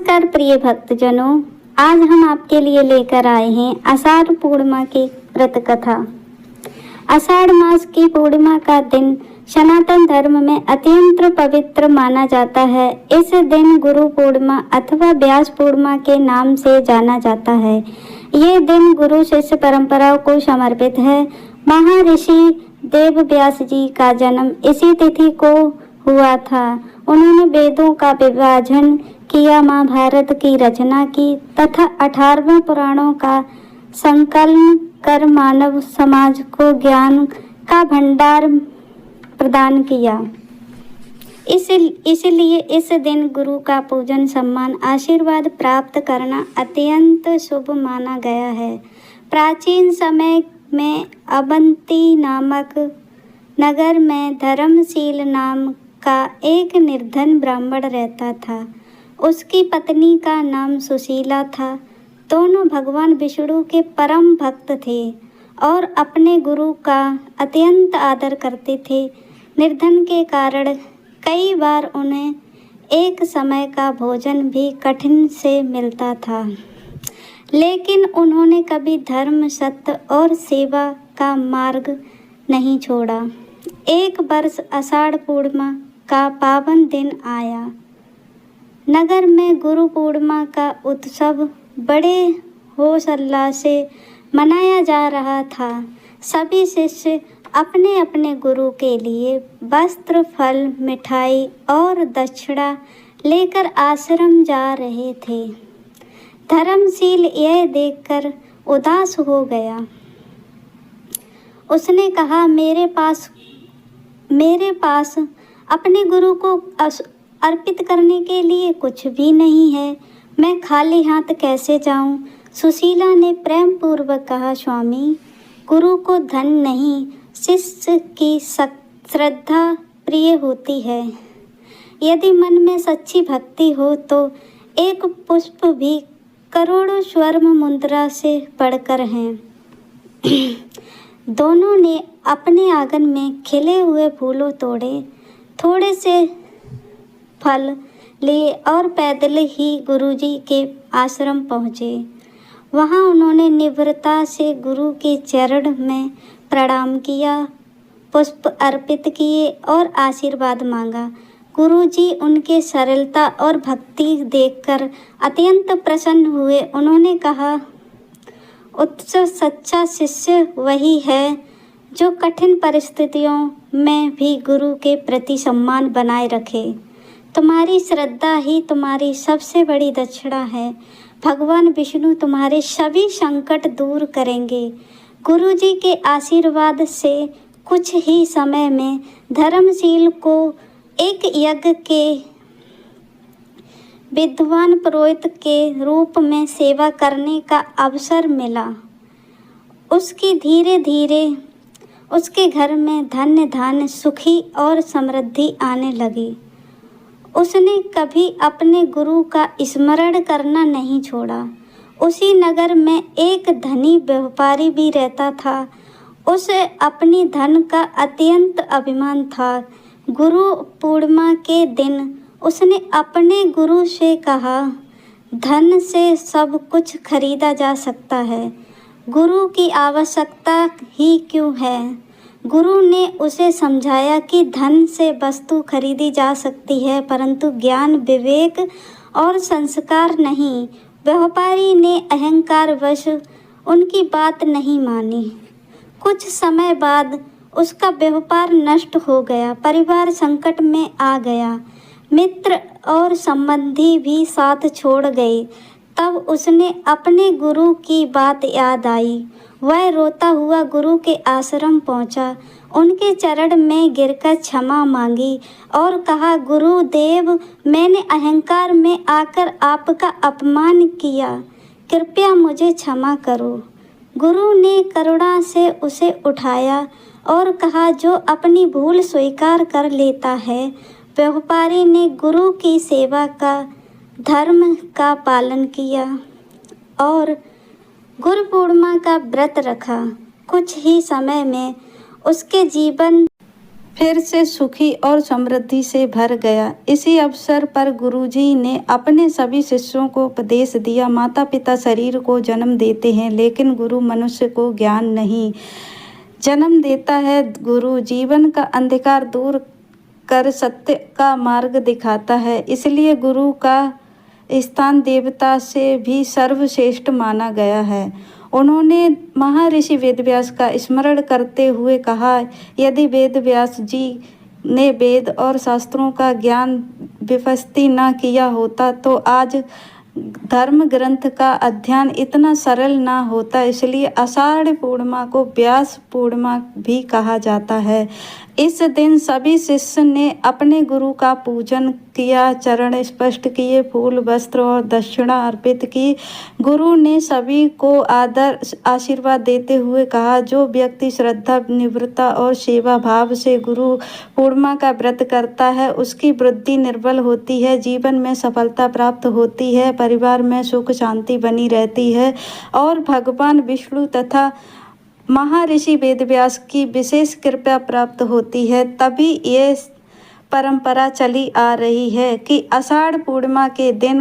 नमस्कार प्रिय भक्तजनों, आज हम आपके लिए लेकर आए हैं आषाढ़ पूर्णिमा की व्रत कथा। आषाढ़ मास की पूर्णिमा का दिन सनातन धर्म में अत्यंत पवित्र माना जाता है। इस दिन गुरु पूर्णिमा अथवा व्यास पूर्णिमा के नाम से जाना जाता है। ये दिन गुरु शिष्य परंपराओं को समर्पित है। महर्षि देव व्यास जी का जन्म इसी तिथि को हुआ था। उन्होंने वेदों का विभाजन किया, महाभारत की रचना की तथा 18वें पुराणों का संकलन कर मानव समाज को ज्ञान का भंडार प्रदान किया। इसलिए इस दिन गुरु का पूजन, सम्मान, आशीर्वाद प्राप्त करना अत्यंत शुभ माना गया है। प्राचीन समय में अवंती नामक नगर में धर्मशील नाम का एक निर्धन ब्राह्मण रहता था। उसकी पत्नी का नाम सुशीला था। दोनों भगवान विष्णु के परम भक्त थे और अपने गुरु का अत्यंत आदर करते थे। निर्धन के कारण कई बार उन्हें एक समय का भोजन भी कठिन से मिलता था, लेकिन उन्होंने कभी धर्म, सत्य और सेवा का मार्ग नहीं छोड़ा। एक वर्ष आषाढ़ पूर्णिमा का पावन दिन आया। नगर में गुरु पूर्णिमा का उत्सव बड़े होश-उल्लास से मनाया जा रहा था। सभी शिष्य अपने अपने गुरु के लिए वस्त्र, फल, मिठाई और दक्षिणा लेकर आश्रम जा रहे थे। धर्मशील यह देखकर उदास हो गया। उसने कहा, मेरे पास अपने गुरु को अर्पित करने के लिए कुछ भी नहीं है। मैं खाली हाथ कैसे जाऊं? सुशीला ने प्रेम पूर्वक कहा, स्वामी, गुरु को धन नहीं, शिष्य की श्रद्धा प्रिय होती है। यदि मन में सच्ची भक्ति हो तो एक पुष्प भी करोड़ों स्वर्ण मुद्रा से बढ़कर है। दोनों ने अपने आंगन में खिले हुए फूलों तोड़े, थोड़े से फल लिए और पैदल ही गुरुजी के आश्रम पहुँचे। वहाँ उन्होंने निम्रता से गुरु के चरण में प्रणाम किया, पुष्प अर्पित किए और आशीर्वाद मांगा। गुरुजी उनके सरलता और भक्ति देखकर अत्यंत प्रसन्न हुए। उन्होंने कहा, उत्सव सच्चा शिष्य वही है जो कठिन परिस्थितियों में भी गुरु के प्रति सम्मान बनाए रखे। तुम्हारी श्रद्धा ही तुम्हारी सबसे बड़ी दक्षिणा है। भगवान विष्णु तुम्हारे सभी संकट दूर करेंगे। गुरुजी के आशीर्वाद से कुछ ही समय में धर्मशील को एक यज्ञ के विद्वान पुरोहित के रूप में सेवा करने का अवसर मिला। उसकी धीरे धीरे उसके घर में धन्य धान्य, सुखी और समृद्धि आने लगी। उसने कभी अपने गुरु का स्मरण करना नहीं छोड़ा। उसी नगर में एक धनी व्यापारी भी रहता था। उसे अपनी धन का अत्यंत अभिमान था। गुरु पूर्णिमा के दिन उसने अपने गुरु से कहा, धन से सब कुछ खरीदा जा सकता है, गुरु की आवश्यकता ही क्यों है? गुरु ने उसे समझाया कि धन से वस्तु खरीदी जा सकती है, परंतु ज्ञान, विवेक और संस्कार नहीं। व्यापारी ने अहंकारवश उनकी बात नहीं मानी। कुछ समय बाद उसका व्यापार नष्ट हो गया, परिवार संकट में आ गया, मित्र और संबंधी भी साथ छोड़ गए। तब उसने अपने गुरु की बात याद आई। वह रोता हुआ गुरु के आश्रम पहुंचा, उनके चरण में गिरकर क्षमा मांगी और कहा, गुरुदेव, मैंने अहंकार में आकर आपका अपमान किया, कृपया मुझे क्षमा करो। गुरु ने करुणा से उसे उठाया और कहा, जो अपनी भूल स्वीकार कर लेता है। व्यापारी ने गुरु की सेवा का, धर्म का पालन किया और गुरु पूर्णिमा का व्रत रखा। कुछ ही समय में उसके जीवन फिर से सुखी और समृद्धि से भर गया। इसी अवसर पर गुरुजी ने अपने सभी शिष्यों को उपदेश दिया, माता पिता शरीर को जन्म देते हैं लेकिन गुरु मनुष्य को ज्ञान नहीं जन्म देता है। गुरु जीवन का अंधकार दूर कर सत्य का मार्ग दिखाता है। इसलिए गुरु का स्थान देवता से भी सर्वश्रेष्ठ माना गया है। उन्होंने महर्षि वेदव्यास का स्मरण करते हुए कहा, यदि वेदव्यास जी ने वेद और शास्त्रों का ज्ञान विपस्ती न किया होता तो आज धर्म ग्रंथ का अध्ययन इतना सरल ना होता। इसलिए आषाढ़ पूर्णिमा को व्यास पूर्णिमा भी कहा जाता है। इस दिन सभी शिष्य ने अपने गुरु का पूजन किया, चरण स्पर्श किए, फूल वस्त्र और दक्षिणा अर्पित की। गुरु ने सभी को आदर आशीर्वाद देते हुए कहा, जो व्यक्ति श्रद्धा, निवृत्ता और सेवा भाव से गुरु पूर्णिमा का व्रत करता है उसकी बुद्धि निर्बल होती है, जीवन में सफलता प्राप्त होती है, परिवार में सुख शांति बनी रहती है और भगवान विष्णु तथा महर्षि वेदव्यास की विशेष कृपा प्राप्त होती है। तभी ये परंपरा चली आ रही है कि आषाढ़ पूर्णिमा के दिन